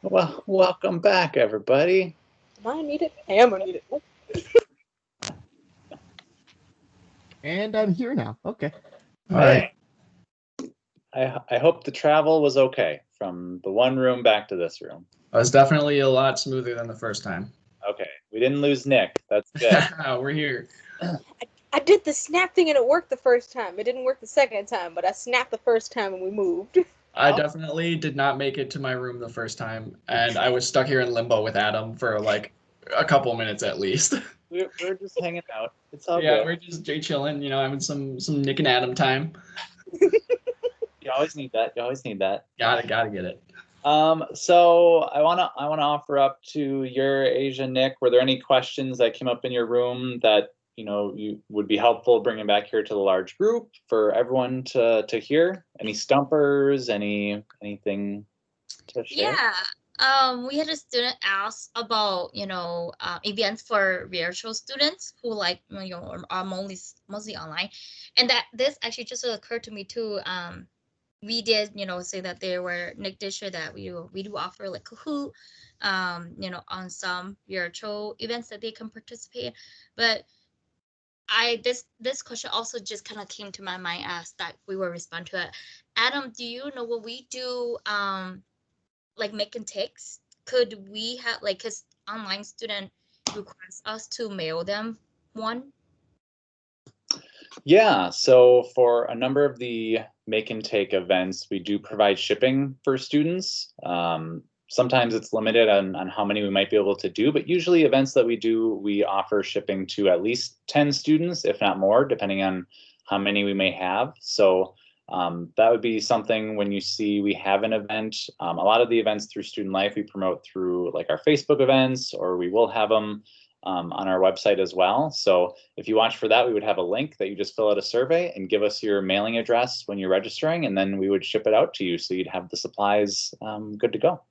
Well, welcome back, everybody. Am I muted? I am muted. And I'm here now. Okay. All right. I hope the travel was okay from the one room back to this room. It was definitely a lot smoother than the first time. Okay, we didn't lose Nick. That's good. We're here. I did the snap thing and it worked the first time. It didn't work the second time, but I snapped the first time and we moved. I definitely did not make it to my room the first time, and I was stuck here in limbo with Adam for like a couple minutes at least. We're just hanging out. It's all Yeah, good. we're just chilling, having some Nick and Adam time. You always need that. You always need that. Gotta get it. So I wanna offer up to your Asia, Nick. Were there any questions that came up in your room that you would be helpful bringing back here to the large group for everyone to hear? Any stumpers? Anything to share? Yeah. We had a student ask about, events for virtual students who are mostly online, and that this actually just occurred to me too. We did, say that there were Nick did share that we do offer like Kahoot, on some virtual events that they can participate. But this question also just kind of came to my mind as that we will respond to it. Adam, do you know what we do? Like making ticks, could we have like, because online student request us to mail them one? Yeah, so for a number of the make and take events, we do provide shipping for students. Sometimes it's limited on how many we might be able to do, but usually events that we do, we offer shipping to at least 10 students, if not more, depending on how many we may have. So that would be something when you see we have an event. A lot of the events through Student Life we promote through like our Facebook events, or we will have them on our website as well. So if you watch for that, we would have a link that you just fill out a survey and give us your mailing address when you're registering, and then we would ship it out to you so you'd have the supplies good to go.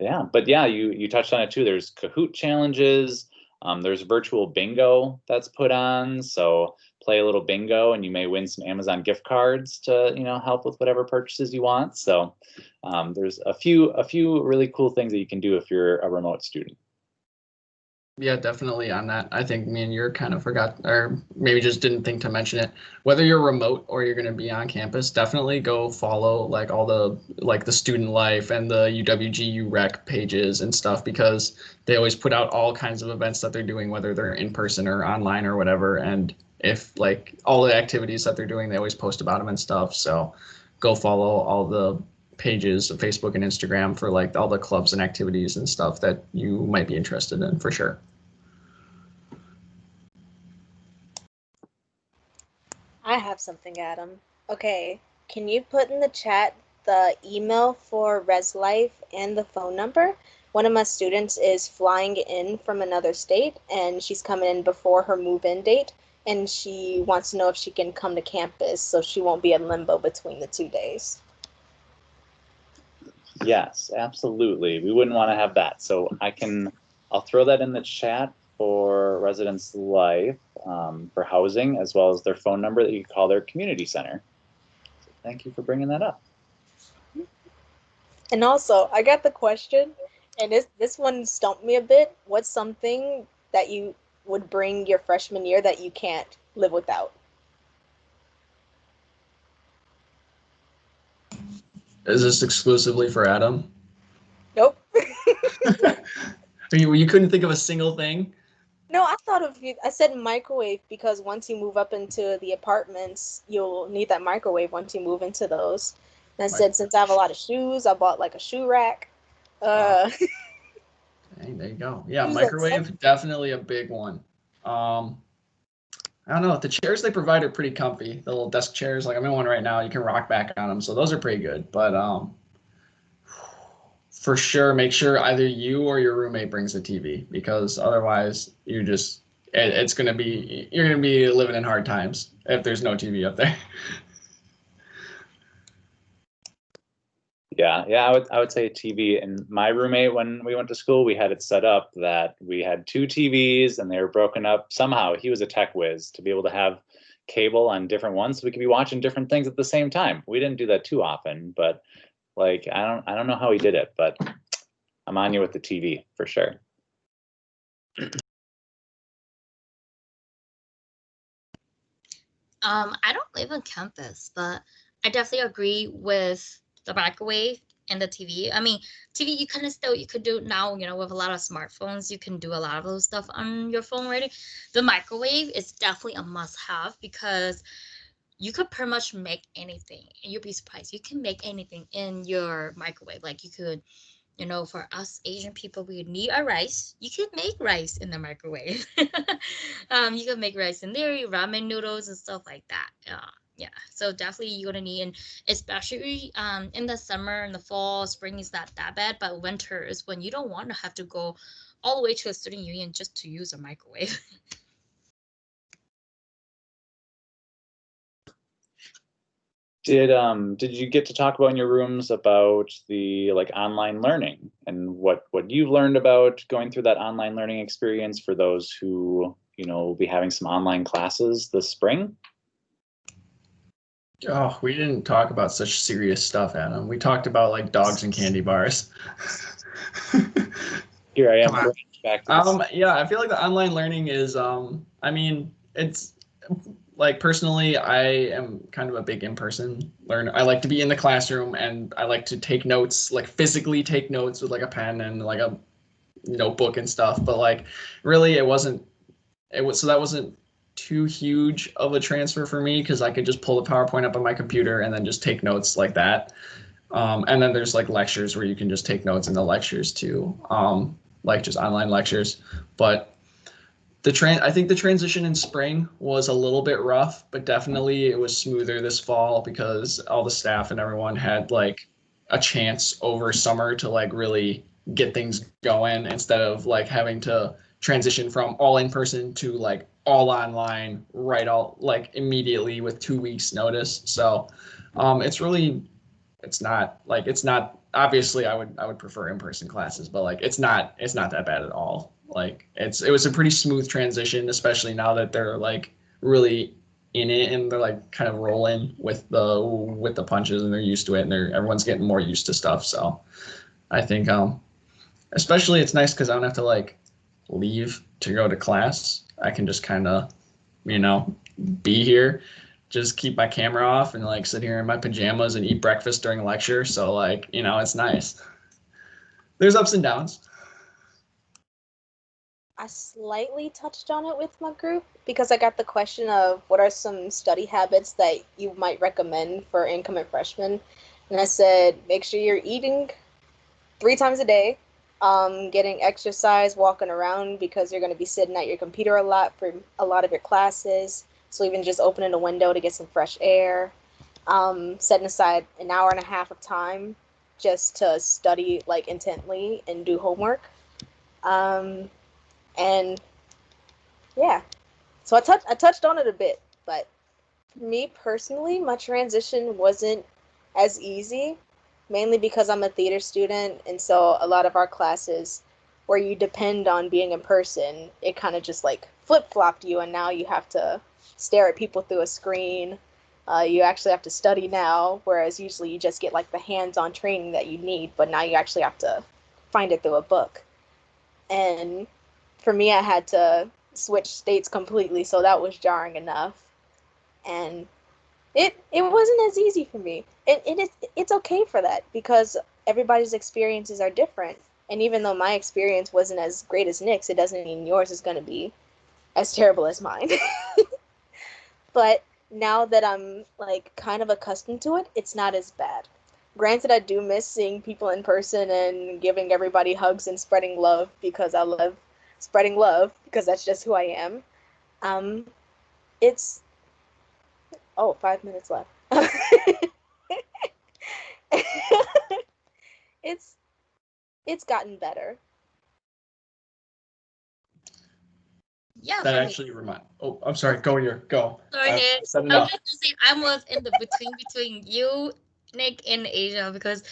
Yeah, but yeah, you touched on it too. There's Kahoot challenges. There's virtual bingo that's put on. So play a little bingo and you may win some Amazon gift cards to help with whatever purchases you want. So there's a few really cool things that you can do if you're a remote student. Yeah, definitely on that. I think me and you kind of forgot, or maybe just didn't think to mention it. Whether you're remote or you're going to be on campus, definitely go follow like all the Student Life and the UWGU rec pages and stuff, because they always put out all kinds of events that they're doing, whether they're in person or online or whatever. And if like all the activities that they're doing, they always post about them and stuff. So go follow all the pages of Facebook and Instagram for like all the clubs and activities and stuff that you might be interested in for sure. I have something, Adam. Okay, can you put in the chat the email for Res Life and the phone number? One of my students is flying in from another state and she's coming in before her move-in date, and she wants to know if she can come to campus so she won't be in limbo between the 2 days. Yes, absolutely. We wouldn't want to have that. So I'll throw that in the chat for Residence Life for housing, as well as their phone number that you can call their community center. So thank you for bringing that up. And also, I got the question, and this one stumped me a bit. What's something that you would bring your freshman year that you can't live without? Is this exclusively for Adam? Nope. You couldn't think of a single thing? No, I said microwave because once you move up into the apartments, you'll need that microwave once you move into those. And I said, since I have a lot of shoes, I bought like a shoe rack. Hey, there you go. Yeah, microwave, definitely a big one. I don't know. The chairs they provide are pretty comfy. The little desk chairs, like I'm in one right now, you can rock back on them, so those are pretty good. But for sure, make sure either you or your roommate brings a TV, because otherwise you're gonna be living in hard times if there's no TV up there. Yeah, I would say a TV. And my roommate, when we went to school, we had it set up that we had two TVs and they were broken up. Somehow he was a tech whiz to be able to have cable on different ones so we could be watching different things at the same time. We didn't do that too often, but Like, I don't know how he did it, but I'm on you with the TV for sure. I don't live on campus, but I definitely agree with the microwave and the TV. I mean, TV you kind of still you could do now, you know, with a lot of smartphones, you can do a lot of those stuff on your phone already. The microwave is definitely a must-have because you could pretty much make anything, and you'd be surprised. You can make anything in your microwave. Like you could, you know, for us Asian people, we need our rice. You could make rice in the microwave. You can make rice in there, ramen noodles and stuff like that. Yeah, so definitely you're gonna need, and especially in the summer and the fall, spring is not that bad, but winter is when you don't want to have to go all the way to a student union just to use a microwave. Did you get to talk about in your rooms about the like online learning and what you've learned about going through that online learning experience for those who, you know, will be having some online classes this spring? Oh, we didn't talk about such serious stuff, Adam. We talked about like dogs and candy bars. Here I am. Come on. Back to this. Yeah, I feel like the online learning is, I mean, it's like personally, I am kind of a big in-person learner. I like to be in the classroom and I like to take notes, like physically take notes with like a pen and like a notebook and stuff. But like, really, so that wasn't too huge of a transfer for me because I could just pull the PowerPoint up on my computer and then just take notes like that. And then there's like lectures where you can just take notes in the lectures too, like just online lectures. But I think the transition in spring was a little bit rough, but definitely it was smoother this fall because all the staff and everyone had like a chance over summer to like really get things going instead of like having to transition from all in person to like all online all like immediately with 2 weeks notice. So it's not obviously I would prefer in-person classes, but like it's not that bad at all. Like it was a pretty smooth transition, especially now that they're like really in it and they're like kind of rolling with the punches and they're used to it and everyone's getting more used to stuff. So I think especially it's nice because I don't have to like leave to go to class. I can just kind of, be here, just keep my camera off and like sit here in my pajamas and eat breakfast during lecture. So like, it's nice. There's ups and downs. I slightly touched on it with my group because I got the question of what are some study habits that you might recommend for incoming freshmen. And I said, make sure you're eating 3 times a day, getting exercise, walking around because you're going to be sitting at your computer a lot for a lot of your classes. So even just opening a window to get some fresh air, setting aside an hour and a half of time just to study like intently and do homework. And yeah, so I touched on it a bit, but for me personally, my transition wasn't as easy, mainly because I'm a theater student, and so a lot of our classes where you depend on being in person, it kind of just like flip-flopped you, and now you have to stare at people through a screen. You actually have to study now, whereas usually you just get like the hands-on training that you need, but now you actually have to find it through a book. And for me, I had to switch states completely, so that was jarring enough. And it wasn't as easy for me. It's okay for that because everybody's experiences are different. And even though my experience wasn't as great as Nick's, it doesn't mean yours is going to be as terrible as mine. But now that I'm like kind of accustomed to it, it's not as bad. Granted, I do miss seeing people in person and giving everybody hugs and spreading love because I love spreading love because that's just who I am. It's 5 minutes left. It's gotten better. Yeah, That for me. actually I'm sorry. Go. Sorry, Nick. I was just gonna say I was in the between you, Nick, and Asia because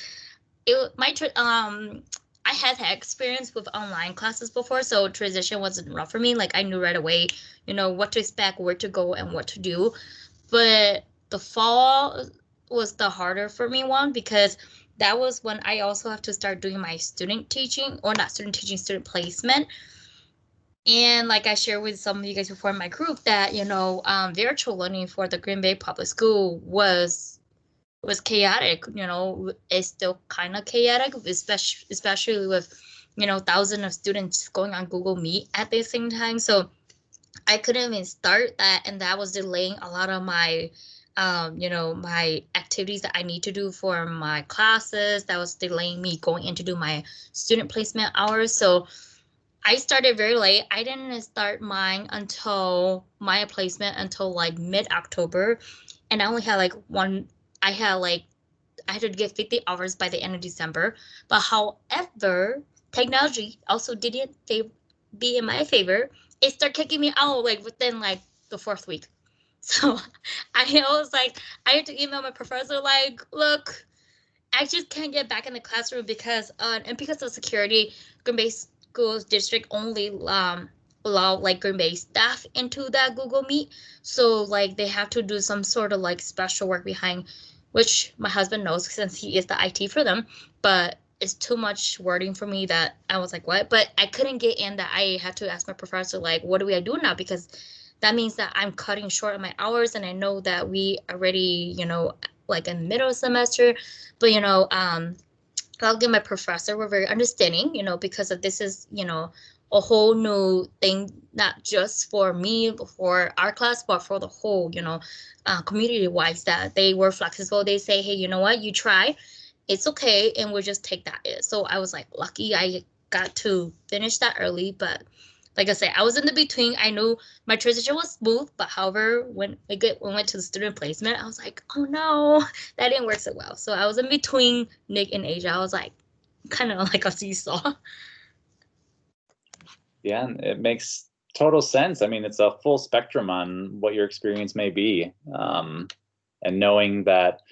I had experience with online classes before, so transition wasn't rough for me. Like I knew right away, what to expect, where to go, and what to do. But the fall was the harder for me one because that was when I also have to start doing my student teaching, or not student teaching, student placement. And like I shared with some of you guys before in my group that, virtual learning for the Green Bay Public School was chaotic. It's still kind of chaotic, especially with, thousands of students going on Google Meet at the same time. So I couldn't even start that, and that was delaying a lot of my my activities that I need to do for my classes. That was delaying me going in to do my student placement hours. So I started very late. I didn't start mine until my placement until like mid-October. And I only had like I had to get 50 hours by the end of December. But however, technology also didn't be in my favor. It started kicking me out like within like the fourth week. So I was like, I had to email my professor like, look, I just can't get back in the classroom because of security, Green Bay Schools District only allow like Green Bay staff into that Google Meet. So like they have to do some sort of like special work behind, which my husband knows since he is the IT for them, but it's too much wording for me that I was like, what? But I couldn't get in that. I had to ask my professor, like, what do I do now? Because that means that I'm cutting short on my hours, and I know that we already, like in middle semester, but I'll give my professor were very understanding, because of this is, a whole new thing, not just for me, but for our class, but for the whole, community wise, that they were flexible. They say, hey, you know what, you try, it's okay, and we'll just take that in. So I was like lucky I got to finish that early, but like I said, I was in the between. I knew my transition was smooth, but however, when we went to the student placement, I was like, oh no, that didn't work so well. So I was in between Nick and Asia. I was like, kind of like a seesaw. Yeah, and it makes total sense. I mean, it's a full spectrum on what your experience may be. And knowing that,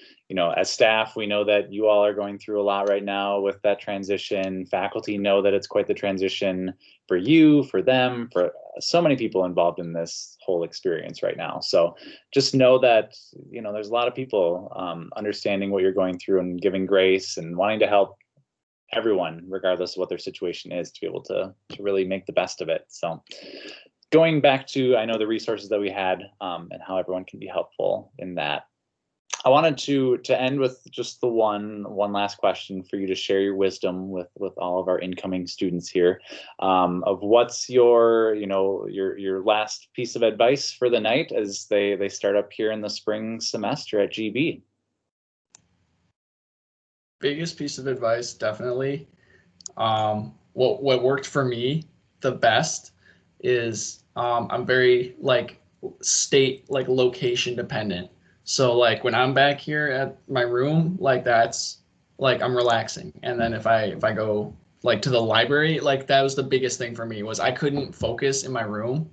as staff, we know that you all are going through a lot right now with that transition. Faculty know that it's quite the transition for you, for them, for so many people involved in this whole experience right now. So just know that, there's a lot of people understanding what you're going through and giving grace and wanting to help everyone, regardless of what their situation is, to be able to really make the best of it. So going back to, I know the resources that we had and how everyone can be helpful in that. I wanted to end with just the one last question for you to share your wisdom with all of our incoming students here, of what's your last piece of advice for the night as they start up here in the spring semester at GB. Biggest piece of advice, definitely. What worked for me the best is I'm very state location dependent. So like when I'm back here at my room, that's I'm relaxing. And then if I go to the library, that was the biggest thing for me, was I couldn't focus in my room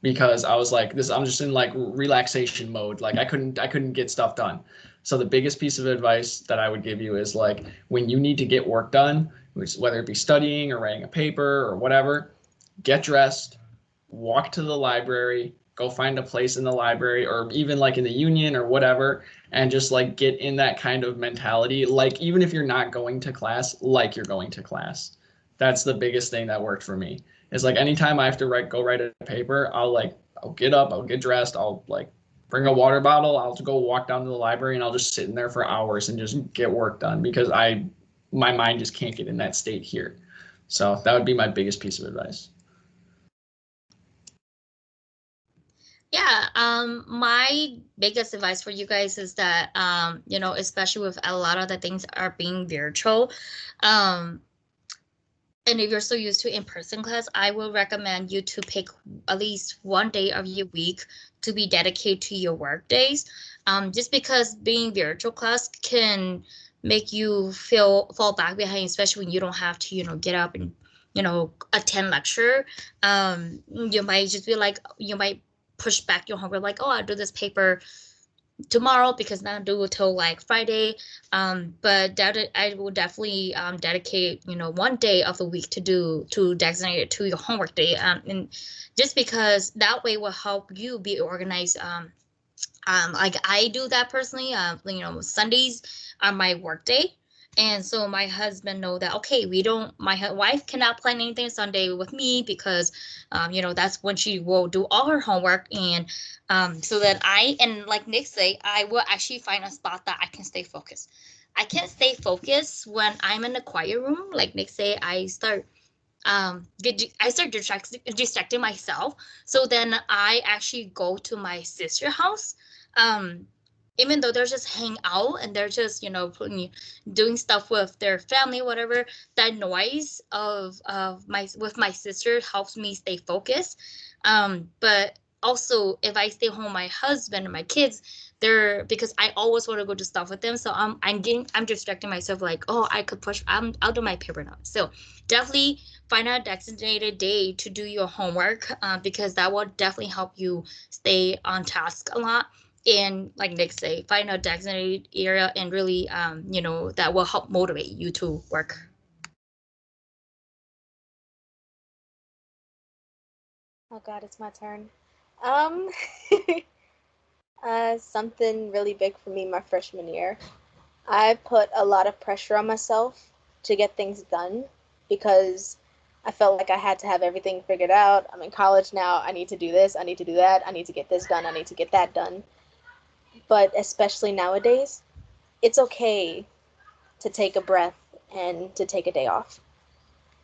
because I was like this, I'm just in relaxation mode. I couldn't get stuff done. So the biggest piece of advice that I would give you is when you need to get work done, whether it be studying or writing a paper or whatever, get dressed, walk to the library, go find a place in the library, or even in the union or whatever, and just get in that kind of mentality. Even if you're not going to class, you're going to class. That's the biggest thing that worked for me. Is anytime I have to go write a paper, I'll get up, I'll get dressed, I'll bring a water bottle, I'll go walk down to the library, and I'll just sit in there for hours and just get work done, because my mind just can't get in that state here. So that would be my biggest piece of advice. Yeah, my biggest advice for you guys is that, especially with a lot of the things are being virtual, and if you're so used to in-person class, I will recommend you to pick at least one day of your week to be dedicated to your work days. Just because being virtual class can make you fall back behind, especially when you don't have to, get up and, attend lecture. You might just be you might push back your homework, oh, I'll do this paper tomorrow because not due till Friday. But I will definitely dedicate one day of the week to designate it to your homework day, and just because that way will help you be organized. I do that personally. Sundays are my work day, And so my husband know that, okay, my wife cannot plan anything Sunday with me because, that's when she will do all her homework. And so that and like Nick say, I will actually find a spot that I can stay focused. I can't stay focused when I'm in the quiet room. Like Nick say, I start distracting myself. So then I actually go to my sister's house. Um, Even though they're just hang out and they're just, doing stuff with their family, whatever, that noise of my sister helps me stay focused. But also if I stay home with my husband and my kids, because I always want to go to stuff with them. So I'm distracting myself like, oh, I'll do my paper now. So definitely find a designated day to do your homework, because that will definitely help you stay on task a lot. And like Nick say, find a designated area and really, that will help motivate you to work. Oh God, it's my turn. Um, something really big for me my freshman year. I put a lot of pressure on myself to get things done because I felt like I had to have everything figured out. I'm in college now. I need to do this. I need to do that. I need to get this done. I need to get that done. But especially nowadays, it's okay to take a breath and to take a day off.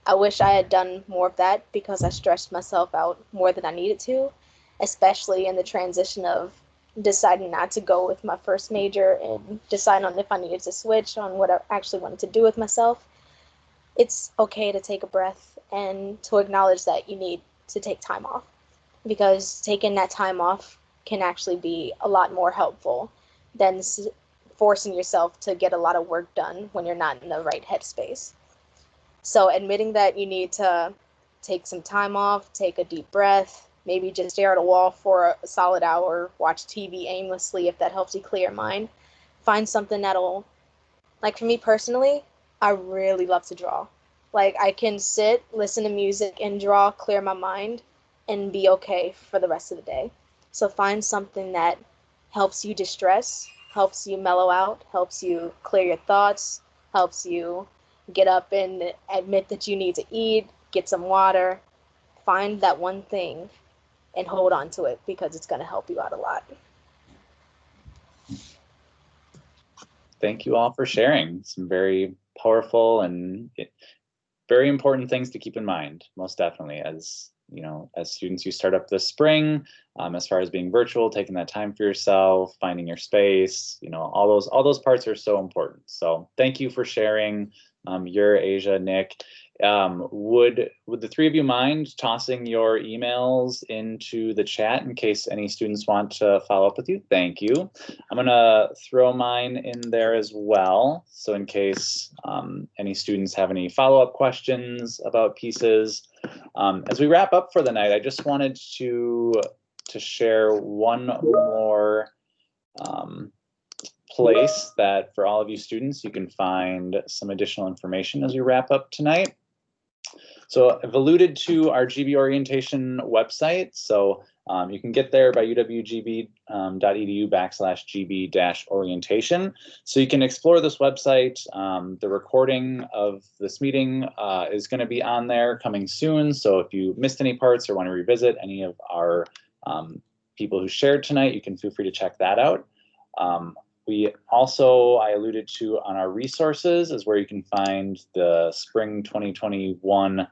I wish I had done more of that because I stressed myself out more than I needed to, especially in the transition of deciding not to go with my first major and deciding on if I needed to switch on what I actually wanted to do with myself. It's okay to take a breath and to acknowledge that you need to take time off because taking that time off can actually be a lot more helpful than forcing yourself to get a lot of work done when you're not in the right headspace. So admitting that you need to take some time off, take a deep breath, maybe just stare at a wall for a solid hour, watch TV aimlessly if that helps you clear your mind. Find something that'll, like for me personally, I really love to draw. Like I can sit, listen to music and draw, clear my mind and be okay for the rest of the day. So find something that helps you distress, helps you mellow out, helps you clear your thoughts, helps you get up and admit that you need to eat, get some water. Find that one thing and hold on to it because it's going to help you out a lot. Thank you all for sharing some very powerful and very important things to keep in mind, most definitely, as as students you start up this spring, as far as being virtual, taking that time for yourself, finding your space, all those parts are so important. So thank you for sharing. Your Asia, Nick. Would the three of you mind tossing your emails into the chat in case any students want to follow up with you? Thank you. I'm gonna throw mine in there as well. So in case any students have any follow-up questions about pieces. As we wrap up for the night, I just wanted to share one more place that for all of you students, you can find some additional information as we wrap up tonight. So I've alluded to our GB orientation website. So you can get there by uwgb.edu/GB-orientation. So you can explore this website. The recording of this meeting is going to be on there coming soon. So if you missed any parts or want to revisit any of our people who shared tonight, you can feel free to check that out. We also, I alluded to on our resources, is where you can find the spring 2021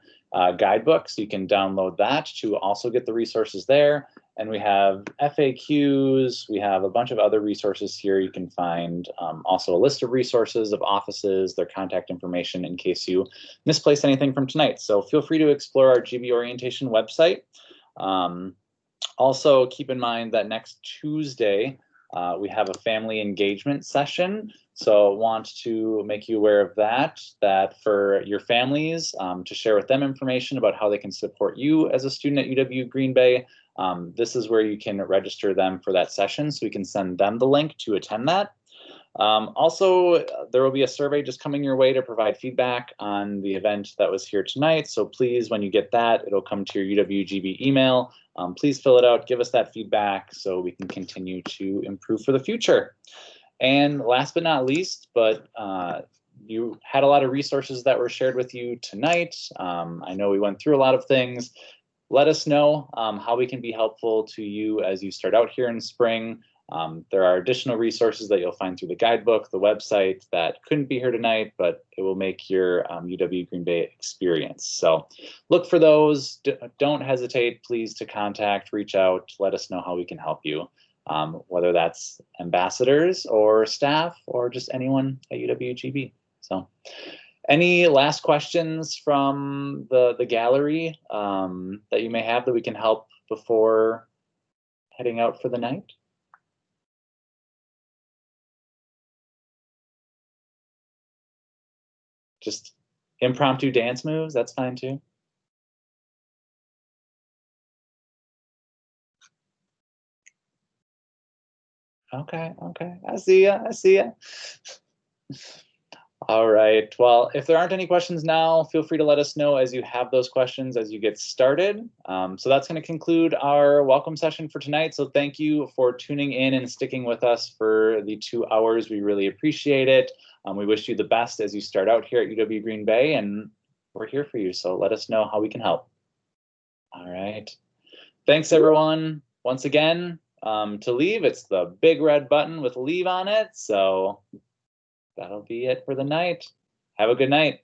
guidebook. So you can download that to also get the resources there. And we have FAQs. We have a bunch of other resources here. You can find also a list of resources of offices, their contact information in case you misplaced anything from tonight. So feel free to explore our GB orientation website. Also keep in mind that next Tuesday, we have a family engagement session. So want to make you aware of that for your families, to share with them information about how they can support you as a student at UW Green Bay. This is where you can register them for that session, so we can send them the link to attend that. Also, there will be a survey just coming your way to provide feedback on the event that was here tonight. So please, when you get that, it'll come to your UWGB email. Please fill it out, give us that feedback so we can continue to improve for the future. And last but not least, but you had a lot of resources that were shared with you tonight. I know we went through a lot of things. Let us know how we can be helpful to you as you start out here in spring. There are additional resources that you'll find through the guidebook, the website, that couldn't be here tonight, but it will make your UW Green Bay experience. So look for those. Don't hesitate, please, to contact, reach out, let us know how we can help you, whether that's ambassadors or staff or just anyone at UWGB. So any last questions from the gallery that you may have that we can help before heading out for the night? Just impromptu dance moves, that's fine too. Okay, I see ya, I see ya. All right, well, if there aren't any questions now, feel free to let us know as you have those questions as you get started. So that's going to conclude our welcome session for tonight. So thank you for tuning in and sticking with us for the 2 hours. We really appreciate it. We wish you the best as you start out here at UW Green Bay, and we're here for you. So let us know how we can help. All right. Thanks, everyone. Once again, to leave, it's the big red button with leave on it. So that'll be it for the night. Have a good night.